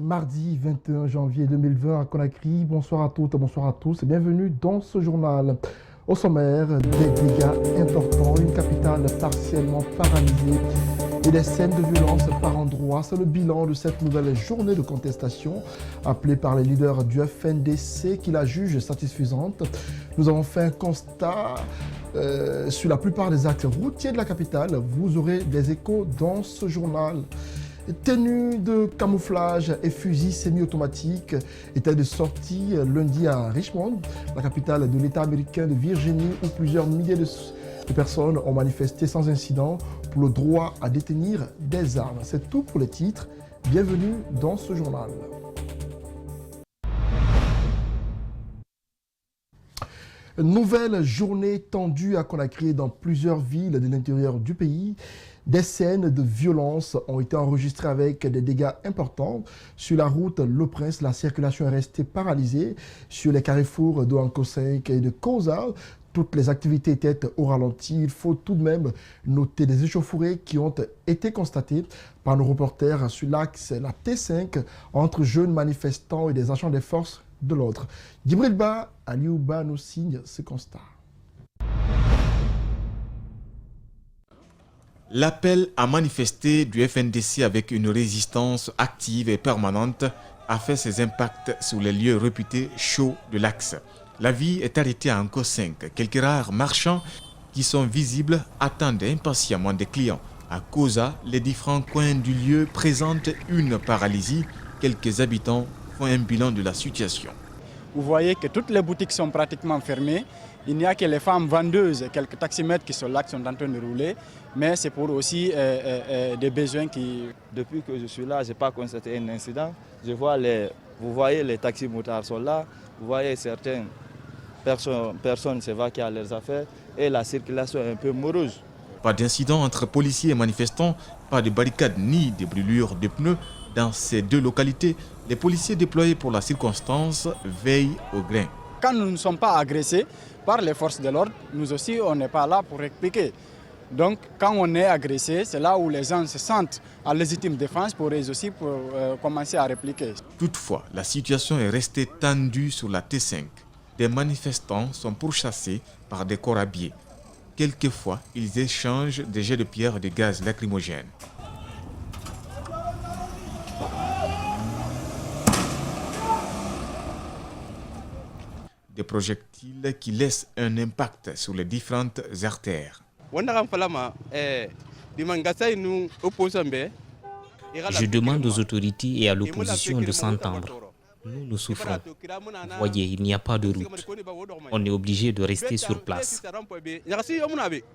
mardi 21 janvier 2020 à Conakry. Bonsoir à toutes, bonsoir à tous et bienvenue dans ce journal. Au sommaire, des dégâts importants, une capitale partiellement paralysée et des scènes de violence par endroits. C'est le bilan de cette nouvelle journée de contestation appelée par les leaders du FNDC qui la jugent satisfaisante. Nous avons fait un constat sur la plupart des axes routiers de la capitale. Vous aurez des échos dans ce journal. Tenues de camouflage et fusils semi-automatiques étaient de sortie lundi à Richmond, la capitale de l'État américain de Virginie, où plusieurs milliers de personnes ont manifesté sans incident pour le droit à détenir des armes. C'est tout pour les titres. Bienvenue dans ce journal. Nouvelle journée tendue à Conakry dans plusieurs villes de l'intérieur du pays. Des scènes de violence ont été enregistrées avec des dégâts importants. Sur la route Le Prince, la circulation est restée paralysée. Sur les carrefours de Anko 5 et de Koza, toutes les activités étaient au ralenti. Il faut tout de même noter des échauffourées qui ont été constatées par nos reporters sur l'axe la T5 entre jeunes manifestants et des agents des forces de l'ordre. Djibril Ba, Aliouba nous signe ce constat. L'appel à manifester du FNDC avec une résistance active et permanente a fait ses impacts sur les lieux réputés chauds de l'axe. La vie est arrêtée à Anko 5. Quelques rares marchands qui sont visibles attendent impatiemment des clients. À Koza, les différents coins du lieu présentent une paralysie. Quelques habitants font un bilan de la situation. Vous voyez que toutes les boutiques sont pratiquement fermées. Il n'y a que les femmes vendeuses et quelques taximètres qui sont là, qui sont en train de rouler. Mais c'est pour aussi des besoins qui... Depuis que je suis là, je n'ai pas constaté un incident. Vous voyez, les taxis-motards sont là. Vous voyez certaines personnes s'évacuent à leurs affaires. Et la circulation est un peu morose. Pas d'incident entre policiers et manifestants, pas de barricades ni de brûlures de pneus. Dans ces deux localités, les policiers déployés pour la circonstance veillent au grain. Quand nous ne sommes pas agressés par les forces de l'ordre, nous aussi, on n'est pas là pour répliquer. Donc, quand on est agressé, c'est là où les gens se sentent en légitime défense pour eux aussi pour commencer à répliquer. Toutefois, la situation est restée tendue sur la T5. Des manifestants sont pourchassés par des corps habillés. Quelquefois, ils échangent des jets de pierre et de gaz lacrymogènes. Des projectiles qui laissent un impact sur les différentes artères. Je demande aux autorités et à l'opposition de s'entendre. Nous souffrons. Voyez, il n'y a pas de route. On est obligé de rester sur place.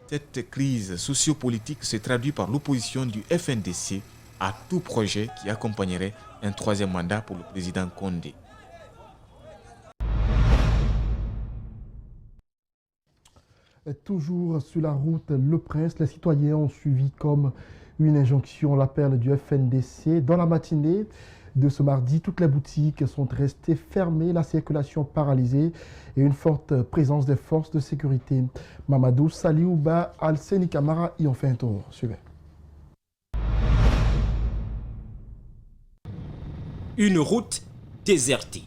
Cette crise sociopolitique se traduit par l'opposition du FNDC à tout projet qui accompagnerait un troisième mandat pour le président Condé. Toujours sur la route Le Prince, les citoyens ont suivi comme une injonction l'appel du FNDC. Dans la matinée de ce mardi, toutes les boutiques sont restées fermées, la circulation paralysée et une forte présence des forces de sécurité. Mamadou Saliouba, Alseni Kamara y ont fait un tour. Suivez. Une route désertée,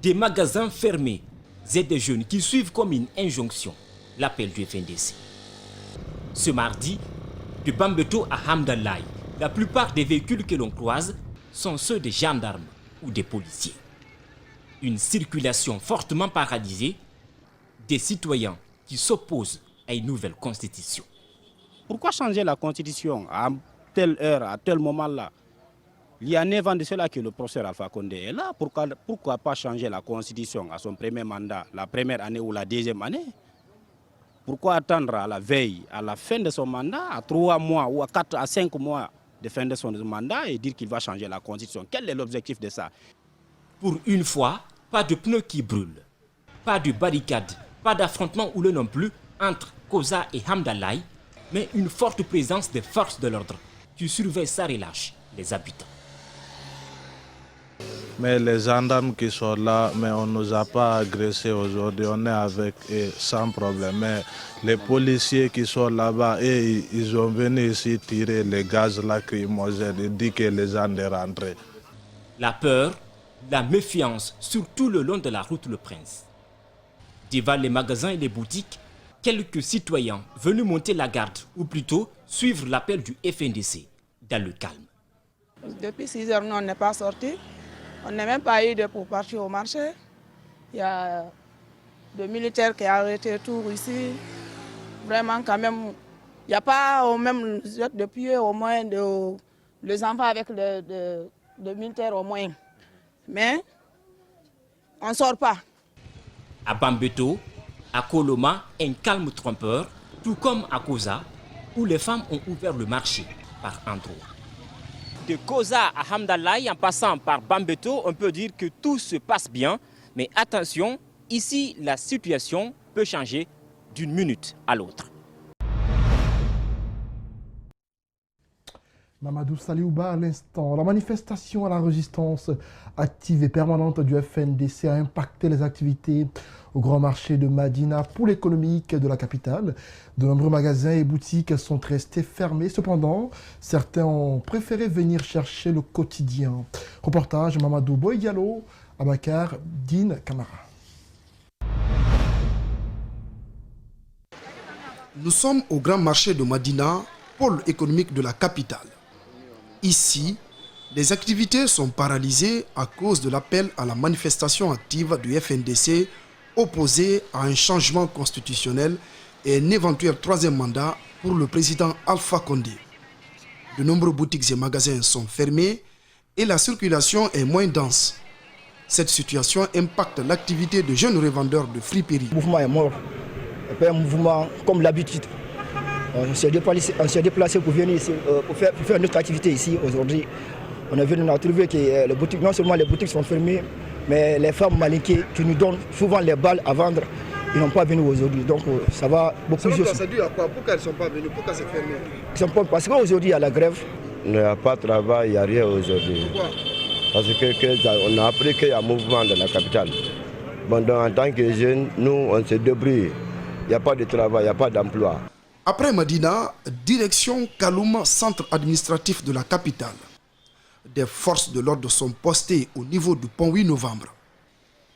des magasins fermés et des jeunes qui suivent comme une injonction l'appel du FNDC. Ce mardi, de Bambeto à Hamdallah, la plupart des véhicules que l'on croise sont ceux des gendarmes ou des policiers. Une circulation fortement paralysée, des citoyens qui s'opposent à une nouvelle constitution. Pourquoi changer la constitution à telle heure, à tel moment-là? Il y a 9 ans de cela que le professeur Alpha Condé est là. Pourquoi pas changer la constitution à son premier mandat, la première année ou la deuxième année? Pourquoi attendre à la veille, à la fin de son mandat, à 3 mois ou à 4 à 5 mois de fin de son mandat et dire qu'il va changer la constitution? Quel est l'objectif de ça? Pour une fois, pas de pneus qui brûlent, pas de barricades, pas d'affrontement ou le non plus entre Koza et Hamdallah, mais une forte présence des forces de l'ordre qui surveillent sans relâche les habitants. Mais les gendarmes qui sont là, mais on ne nous a pas agressés aujourd'hui, on est avec eux sans problème. Mais les policiers qui sont là-bas, ils ont venu ici tirer les gaz lacrymogènes, ils disent que les gens sont rentrés. La peur, la méfiance, surtout le long de la route Le Prince. Devant les magasins et les boutiques, quelques citoyens venus monter la garde, ou plutôt suivre l'appel du FNDC dans le calme. Depuis 6 heures, nous, on n'est pas sortis. On n'a même pas eu pour partir au marché. Il y a des militaires qui ont arrêté tout ici. Vraiment, quand même, il n'y a pas au même depuis au moins les enfants avec les militaires au moins. Mais on ne sort pas. À Bambeto, à Koloma, un calme trompeur, tout comme à Koza, où les femmes ont ouvert le marché par endroits. De Koza à Hamdallah, en passant par Bambeto, on peut dire que tout se passe bien. Mais attention, ici, la situation peut changer d'une minute à l'autre. Mamadou Saliouba à l'instant. La manifestation à la résistance active et permanente du FNDC a impacté les activités au grand marché de Madina pour l'économique de la capitale. De nombreux magasins et boutiques sont restés fermés. Cependant, certains ont préféré venir chercher le quotidien. Reportage Mamadou Boy-Diallo, Abakar Din Kamara. Nous sommes au grand marché de Madina, pôle économique de la capitale. Ici, les activités sont paralysées à cause de l'appel à la manifestation active du FNDC opposé à un changement constitutionnel et un éventuel troisième mandat pour le président Alpha Condé. De nombreux boutiques et magasins sont fermés et la circulation est moins dense. Cette situation impacte l'activité de jeunes revendeurs de friperies. Le mouvement est mort. Un mouvement comme l'habitude. On s'est déplacé pour venir ici, pour faire notre activité ici aujourd'hui. On a trouvé que les boutiques, non seulement les boutiques sont fermées, mais les femmes malinquées qui nous donnent souvent les balles à vendre, ils n'ont pas venu aujourd'hui. Donc ça va beaucoup mieux. Ça dû à quoi? Pourquoi ils ne sont pas venus? Pourquoi c'est fermé? Parce qu'aujourd'hui il y a la grève. Il n'y a pas de travail, il n'y a rien aujourd'hui. Pourquoi? Parce qu'on a appris qu'il y a un mouvement dans la capitale. Bon, donc, en tant que jeunes, nous, on se débrouille. Il n'y a pas de travail, il n'y a pas d'emploi. Après Madina, direction Kalouma, centre administratif de la capitale. Des forces de l'ordre sont postées au niveau du pont 8 novembre.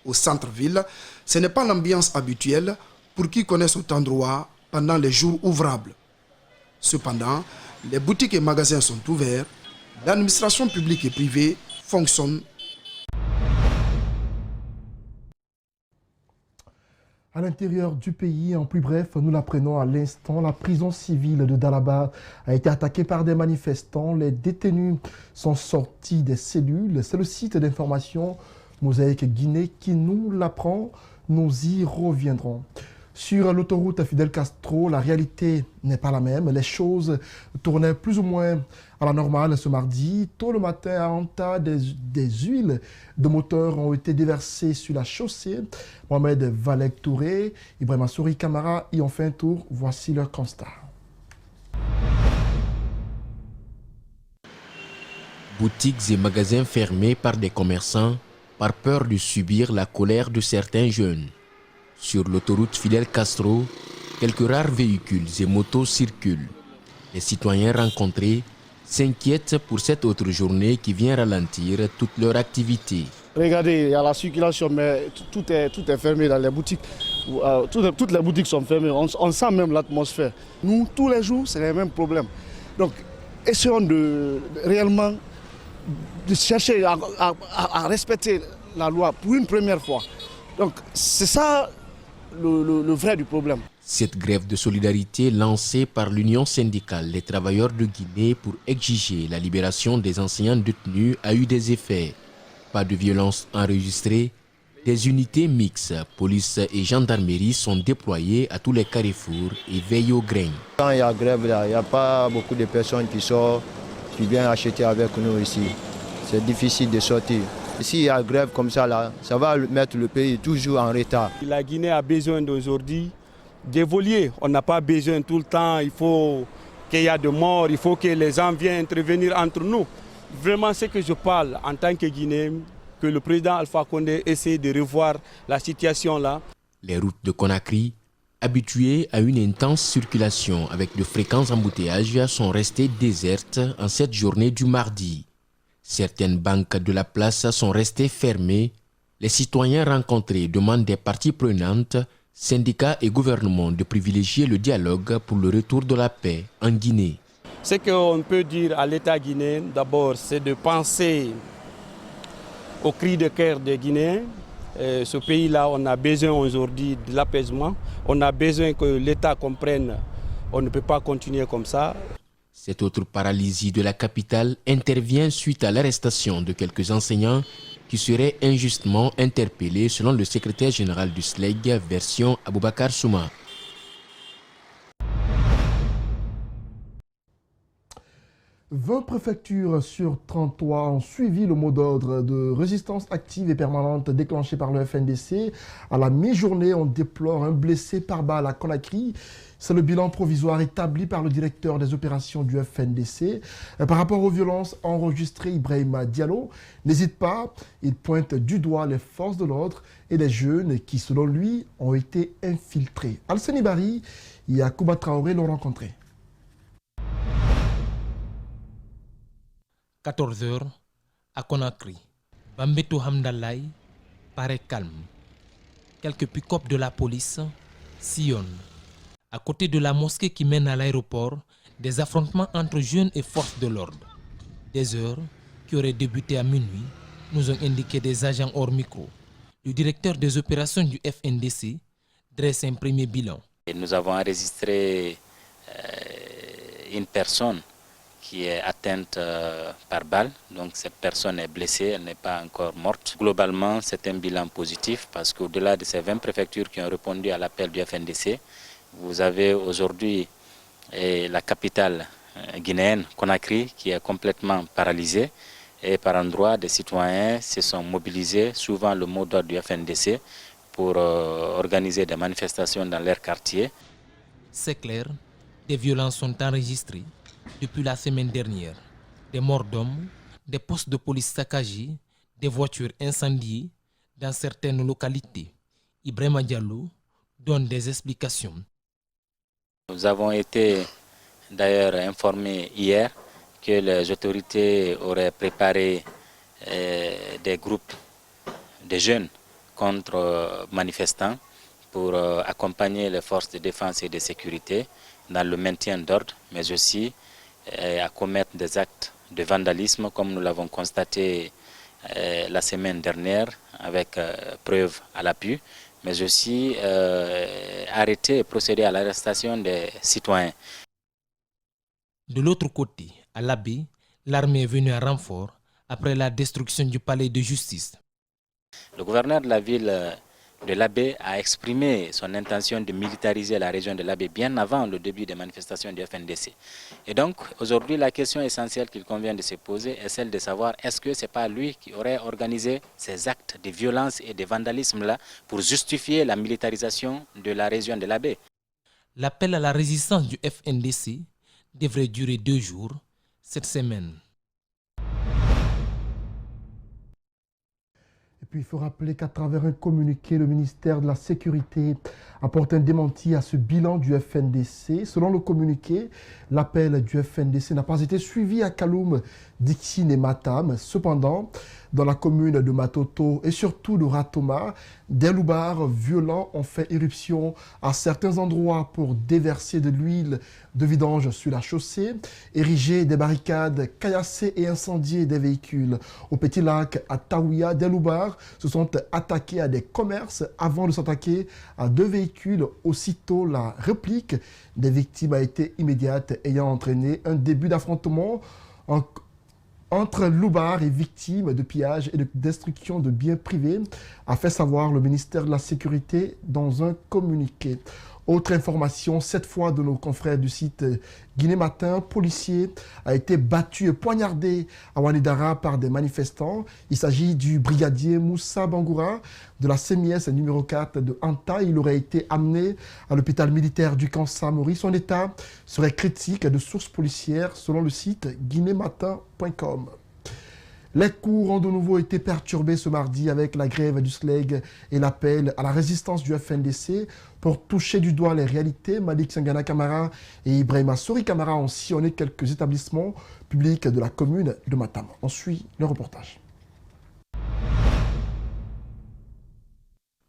Au centre-ville, ce n'est pas l'ambiance habituelle pour qui connaît cet endroit pendant les jours ouvrables. Cependant, les boutiques et magasins sont ouverts, l'administration publique et privée fonctionne. À l'intérieur du pays, en plus bref, nous l'apprenons à l'instant, la prison civile de Dalaba a été attaquée par des manifestants. Les détenus sont sortis des cellules. C'est le site d'information Mosaïque Guinée qui nous l'apprend. Nous y reviendrons. Sur l'autoroute Fidel Castro, la réalité n'est pas la même. Les choses tournaient plus ou moins à la normale ce mardi. Tôt le matin, un tas des huiles de moteur ont été déversées sur la chaussée. Mohamed Valek Touré, Ibrahima Souri Kamara y ont fait un tour. Voici leur constat. Boutiques et magasins fermés par des commerçants par peur de subir la colère de certains jeunes. Sur l'autoroute Fidel Castro, quelques rares véhicules et motos circulent. Les citoyens rencontrés s'inquiètent pour cette autre journée qui vient ralentir toute leur activité. Regardez, il y a la circulation, mais tout est fermé dans les boutiques. Toutes les boutiques sont fermées, on sent même l'atmosphère. Nous, tous les jours, c'est les mêmes problèmes. Donc, essayons réellement de chercher à respecter la loi pour une première fois. Donc, c'est ça le vrai du problème. Cette grève de solidarité lancée par l'Union syndicale des travailleurs de Guinée pour exiger la libération des enseignants détenus a eu des effets. Pas de violence enregistrée. Des unités mixtes, police et gendarmerie sont déployées à tous les carrefours et veillent aux grains. Quand il y a grève, il n'y a pas beaucoup de personnes qui sortent, qui viennent acheter avec nous ici. C'est difficile de sortir. S'il y a grève comme ça, là, ça va mettre le pays toujours en retard. La Guinée a besoin d'aujourd'hui d'évoluer. On n'a pas besoin tout le temps, il faut qu'il y ait de morts, il faut que les gens viennent intervenir entre nous. Vraiment, ce que je parle en tant que Guinéen, que le président Alpha Condé essaie de revoir la situation là. Les routes de Conakry, habituées à une intense circulation avec de fréquents embouteillages, sont restées désertes en cette journée du mardi. Certaines banques de la place sont restées fermées. Les citoyens rencontrés demandent des parties prenantes, syndicats et gouvernements de privilégier le dialogue pour le retour de la paix en Guinée. Ce qu'on peut dire à l'État guinéen, d'abord, c'est de penser au cri de cœur des Guinéens. Ce pays-là, on a besoin aujourd'hui de l'apaisement. On a besoin que l'État comprenne qu'on ne peut pas continuer comme ça. Cette autre paralysie de la capitale intervient suite à l'arrestation de quelques enseignants qui seraient injustement interpellés selon le secrétaire général du SLEG, version Aboubakar Souma. 20 préfectures sur 33 ont suivi le mot d'ordre de résistance active et permanente déclenché par le FNDC. À la mi-journée, on déplore un blessé par balle à Conakry. C'est le bilan provisoire établi par le directeur des opérations du FNDC. Par rapport aux violences enregistrées, Ibrahima Diallo n'hésite pas. Il pointe du doigt les forces de l'ordre et les jeunes qui, selon lui, ont été infiltrés. Alseni Bari et Yacouba Traoré l'ont rencontré. 14h à Conakry. Bambeto Hamdallah paraît calme. Quelques pick-up de la police sillonnent. À côté de la mosquée qui mène à l'aéroport, des affrontements entre jeunes et forces de l'ordre. Des heures qui auraient débuté à minuit, nous ont indiqué des agents hors micro. Le directeur des opérations du FNDC dresse un premier bilan. Et nous avons enregistré une personne qui est atteinte par balle. Donc cette personne est blessée, elle n'est pas encore morte. Globalement, c'est un bilan positif parce qu'au-delà de ces 20 préfectures qui ont répondu à l'appel du FNDC, vous avez aujourd'hui la capitale guinéenne, Conakry, qui est complètement paralysée. Et par endroits, des citoyens se sont mobilisés, souvent le mot d'ordre du FNDC, pour organiser des manifestations dans leur quartier. C'est clair, des violences sont enregistrées depuis la semaine dernière. Des morts d'hommes, des postes de police saccagés, des voitures incendiées dans certaines localités. Ibrahima Diallo donne des explications. Nous avons été d'ailleurs informés hier que les autorités auraient préparé des groupes de jeunes contre manifestants pour accompagner les forces de défense et de sécurité dans le maintien d'ordre, mais aussi à commettre des actes de vandalisme comme nous l'avons constaté la semaine dernière avec preuve à l'appui, mais aussi arrêter et procéder à l'arrestation des citoyens. De l'autre côté, à l'Abbé, l'armée est venue en renfort après la destruction du palais de justice. Le gouverneur de la ville de l'Abbé a exprimé son intention de militariser la région de l'Abbé bien avant le début des manifestations du FNDC. Et donc, aujourd'hui, la question essentielle qu'il convient de se poser est celle de savoir est-ce que ce n'est pas lui qui aurait organisé ces actes de violence et de vandalisme-là pour justifier la militarisation de la région de l'Abbé. L'appel à la résistance du FNDC devrait durer 2 jours cette semaine. Et puis il faut rappeler qu'à travers un communiqué, le ministère de la Sécurité apporte un démenti à ce bilan du FNDC. Selon le communiqué, l'appel du FNDC n'a pas été suivi à Kaloum, Dixine et Matam. Cependant, dans la commune de Matoto et surtout de Ratoma, des loupards violents ont fait éruption à certains endroits pour déverser de l'huile de vidange sur la chaussée, ériger des barricades, caillasser et incendier des véhicules. Au Petit Lac, à Taouia, des loupards se sont attaqués à des commerces avant de s'attaquer à 2 véhicules. Aussitôt, la réplique des victimes a été immédiate, ayant entraîné un début d'affrontement entre loupards et victimes de pillage et de destruction de biens privés, a fait savoir le ministère de la Sécurité dans un communiqué. Autre information, cette fois de nos confrères du site Guinée Matin, policier a été battu et poignardé à Wanidara par des manifestants. Il s'agit du brigadier Moussa Bangoura de la CMIS numéro 4 de Anta. Il aurait été amené à l'hôpital militaire du camp Samori. Son état serait critique de sources policières selon le site guinématin.com. Les cours ont de nouveau été perturbés ce mardi avec la grève du SLEG et l'appel à la résistance du FNDC pour toucher du doigt les réalités. Malik Sangana Kamara et Ibrahima Sori Kamara ont sillonné quelques établissements publics de la commune de Matam. On suit le reportage.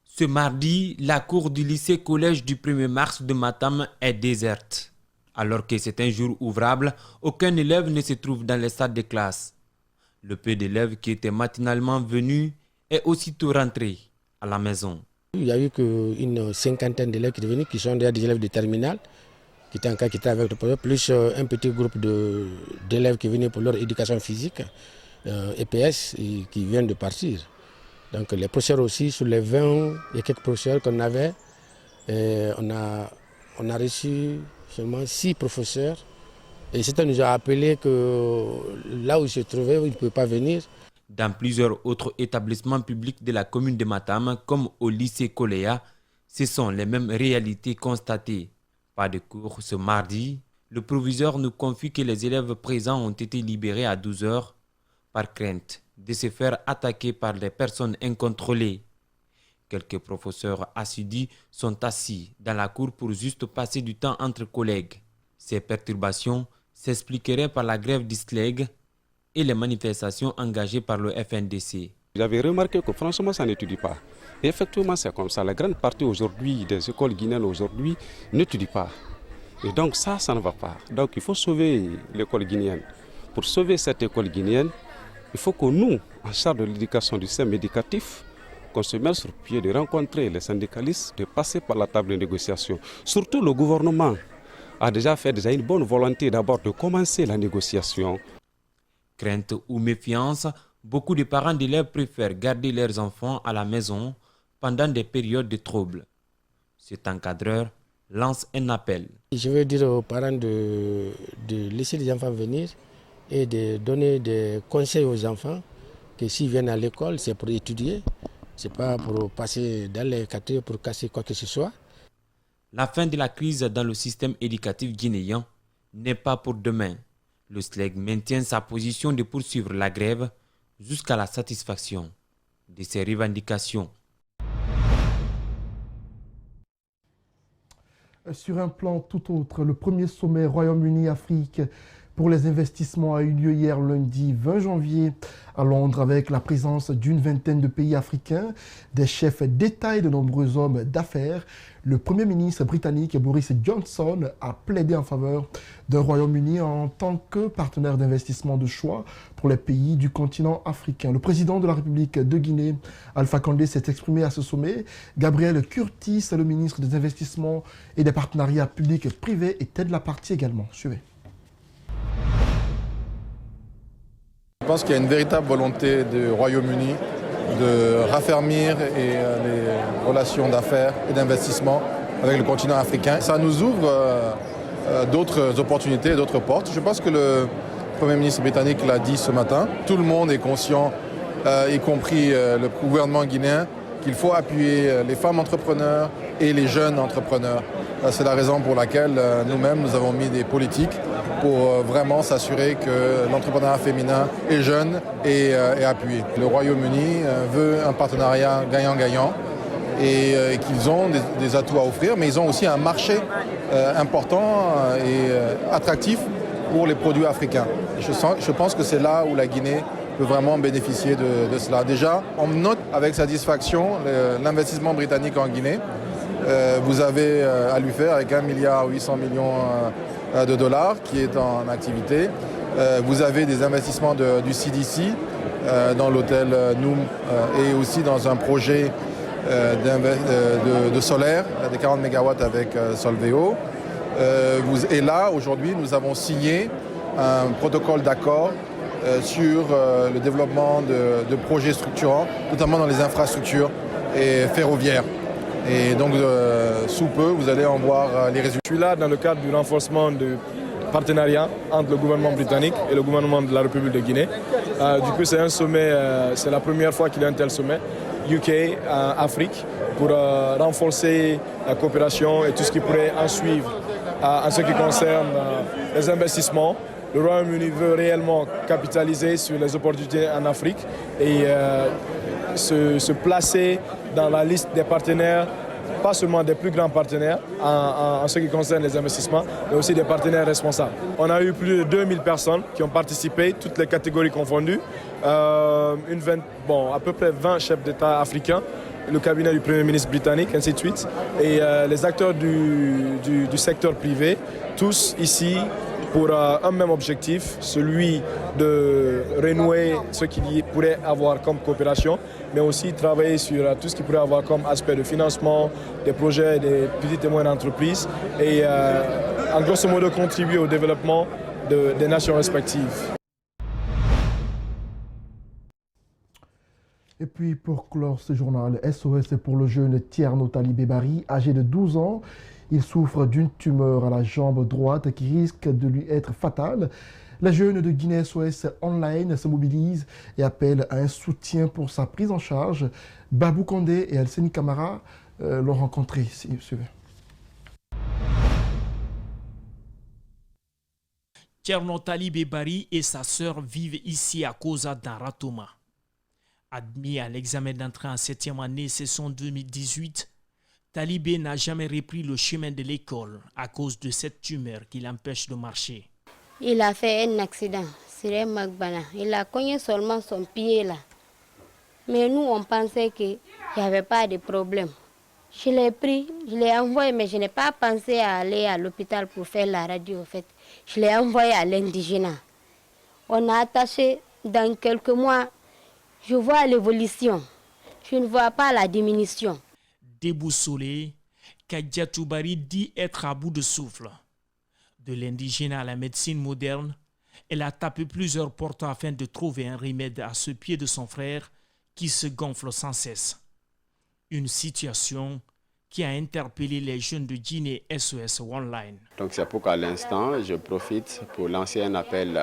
Ce mardi, la cour du lycée-collège du 1er mars de Matam est déserte. Alors que c'est un jour ouvrable, aucun élève ne se trouve dans les salles de classe. Le peu d'élèves qui étaient matinalement venus est aussitôt rentré à la maison. Il y a eu qu'une cinquantaine d'élèves qui sont venus, qui sont des élèves de terminale, qui étaient avec le projet, plus un petit groupe d'élèves qui venaient pour leur éducation physique, EPS, et qui viennent de partir. Donc les professeurs aussi, sur les 20 et quelques professeurs qu'on avait, on a reçu seulement 6 professeurs. Et certains nous ont appelé que là où ils se trouvaient, ils ne pouvaient pas venir. Dans plusieurs autres établissements publics de la commune de Matam, comme au lycée Koléa, ce sont les mêmes réalités constatées. Pas de cours ce mardi. Le proviseur nous confie que les élèves présents ont été libérés à 12 h par crainte de se faire attaquer par des personnes incontrôlées. Quelques professeurs assidus sont assis dans la cour pour juste passer du temps entre collègues. Ces perturbations s'expliqueraient par la grève du SLEG et les manifestations engagées par le FNDC. J'avais remarqué que franchement ça n'étudie pas. Et effectivement c'est comme ça. La grande partie aujourd'hui des écoles guinéennes aujourd'hui n'étudient pas. Et donc ça ne va pas. Donc il faut sauver l'école guinéenne. Pour sauver cette école guinéenne, il faut que nous, en charge de l'éducation du système éducatif, qu'on se mette sur pied, de rencontrer les syndicalistes, de passer par la table de négociation. Surtout le gouvernement a déjà fait une bonne volonté d'abord de commencer la négociation. Crainte ou méfiance, beaucoup de parents d'élèves préfèrent garder leurs enfants à la maison pendant des périodes de troubles. Cet encadreur lance un appel. Je veux dire aux parents de laisser les enfants venir et de donner des conseils aux enfants que s'ils viennent à l'école, c'est pour étudier, ce n'est pas pour passer dans les quartiers pour casser quoi que ce soit. La fin de la crise dans le système éducatif guinéen n'est pas pour demain. Le SLEG maintient sa position de poursuivre la grève jusqu'à la satisfaction de ses revendications. Sur un plan tout autre, le premier sommet Royaume-Uni-Afrique pour les investissements a eu lieu hier lundi 20 janvier à Londres avec la présence d'une vingtaine de pays africains, des chefs d'État et de nombreux hommes d'affaires. Le Premier ministre britannique Boris Johnson a plaidé en faveur d'un Royaume-Uni en tant que partenaire d'investissement de choix pour les pays du continent africain. Le président de la République de Guinée, Alpha Condé, s'est exprimé à ce sommet. Gabriel Curtis, le ministre des Investissements et des Partenariats publics et privés, était de la partie également. Suivez. Je pense qu'il y a une véritable volonté du Royaume-Uni de raffermir les relations d'affaires et d'investissement avec le continent africain. Ça nous ouvre d'autres opportunités, d'autres portes. Je pense que le Premier ministre britannique l'a dit ce matin. Tout le monde est conscient, y compris le gouvernement guinéen, qu'il faut appuyer les femmes entrepreneurs et les jeunes entrepreneurs. C'est la raison pour laquelle nous-mêmes, nous avons mis des politiques pour vraiment s'assurer que l'entrepreneuriat féminin est jeune et appuyé. Le Royaume-Uni veut un partenariat gagnant-gagnant et qu'ils ont des atouts à offrir, mais ils ont aussi un marché important et attractif pour les produits africains. Je pense que c'est là où la Guinée peut vraiment bénéficier de cela. Déjà, on note avec satisfaction l'investissement britannique en Guinée. Vous avez à lui faire avec 1,8 milliard de dollars qui est en activité. Vous avez des investissements du CDC dans l'hôtel Noum et aussi dans un projet de solaire, des 40 MW avec Solveo. Et là, aujourd'hui, nous avons signé un protocole d'accord sur le développement de projets structurants, notamment dans les infrastructures et ferroviaires. Et donc, sous peu, vous allez en voir les résultats. Je suis là dans le cadre du renforcement du partenariat entre le gouvernement britannique et le gouvernement de la République de Guinée. Du coup, c'est un sommet, c'est la première fois qu'il y a un tel sommet, UK-Afrique, pour renforcer la coopération et tout ce qui pourrait en suivre en ce qui concerne les investissements Le Royaume-Uni veut réellement capitaliser sur les opportunités en Afrique et se placer dans la liste des partenaires, pas seulement des plus grands partenaires en ce qui concerne les investissements, mais aussi des partenaires responsables. On a eu plus de 2000 personnes qui ont participé, toutes les catégories confondues, à peu près 20 chefs d'État africains, le cabinet du Premier ministre britannique, ainsi de suite, et les acteurs du secteur privé, tous ici pour un même objectif, celui de renouer ce qu'il pourrait avoir comme coopération, mais aussi travailler sur tout ce qu'il pourrait avoir comme aspect de financement des projets des petites et moyennes entreprises et en grosso modo contribuer au développement des nations respectives. Et puis pour clore ce journal, SOS pour le jeune Tierno Talibé Bari, âgé de 12 ans. Il souffre d'une tumeur à la jambe droite qui risque de lui être fatale. Les jeunes de Guinée SOS Online se mobilisent et appellent à un soutien pour sa prise en charge. Babou Kondé et Elseni Camara l'ont rencontré. Suivez. Tierno Talibé Bari et sa sœur vivent ici à Koza dans Ratoma. Admis à l'examen d'entrée en 7e année saison 2018, Talibé n'a jamais repris le chemin de l'école à cause de cette tumeur qui l'empêche de marcher. Il a fait un accident sur un Magbana. Il a cogné seulement son pied là. Mais nous, on pensait qu'il n'y avait pas de problème. Je l'ai pris, je l'ai envoyé, mais je n'ai pas pensé à aller à l'hôpital pour faire la radio. En fait. Je l'ai envoyé à l'indigénat. On a attaché dans quelques mois. Je vois l'évolution. Je ne vois pas la diminution. Déboussolé, Kadiatou Bari dit être à bout de souffle. De l'indigène à la médecine moderne, elle a tapé plusieurs portes afin de trouver un remède à ce pied de son frère qui se gonfle sans cesse. Une situation qui a interpellé les jeunes de Guinée SOS Online. Donc c'est pourquoi à l'instant, je profite pour lancer un appel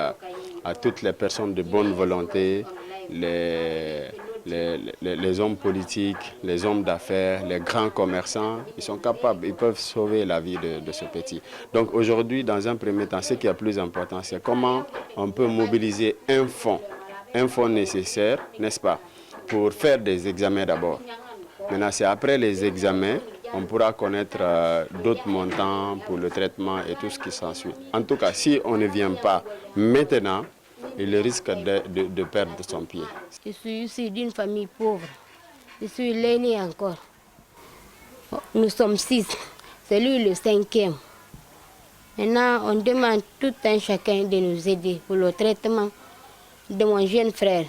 à toutes les personnes de bonne volonté, les hommes politiques, les hommes d'affaires, les grands commerçants, ils sont capables, ils peuvent sauver la vie de ce petit. Donc aujourd'hui, dans un premier temps, ce qui est plus important, c'est comment on peut mobiliser un fonds nécessaire, n'est-ce pas, pour faire des examens d'abord. Maintenant, c'est après les examens, on pourra connaître d'autres montants pour le traitement et tout ce qui s'ensuit. En tout cas, si on ne vient pas maintenant, il risque de perdre son pied. Je suis issu d'une famille pauvre. Je suis l'aîné encore. Nous sommes 6. C'est lui le 5e. Maintenant, on demande tout un chacun de nous aider pour le traitement de mon jeune frère.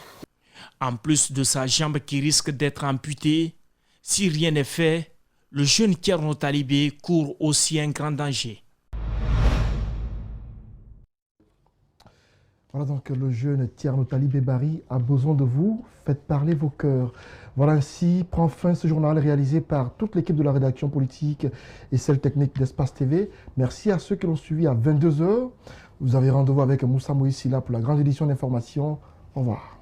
En plus de sa jambe qui risque d'être amputée, si rien n'est fait, le jeune Tierno Talibé court aussi un grand danger. Voilà donc le jeune Tierno Talibé Bari a besoin de vous. Faites parler vos cœurs. Voilà ainsi prend fin ce journal réalisé par toute l'équipe de la rédaction politique et celle technique d'Espace TV. Merci à ceux qui l'ont suivi à 22h. Vous avez rendez-vous avec Moussa Moïsila pour la grande édition d'information. Au revoir.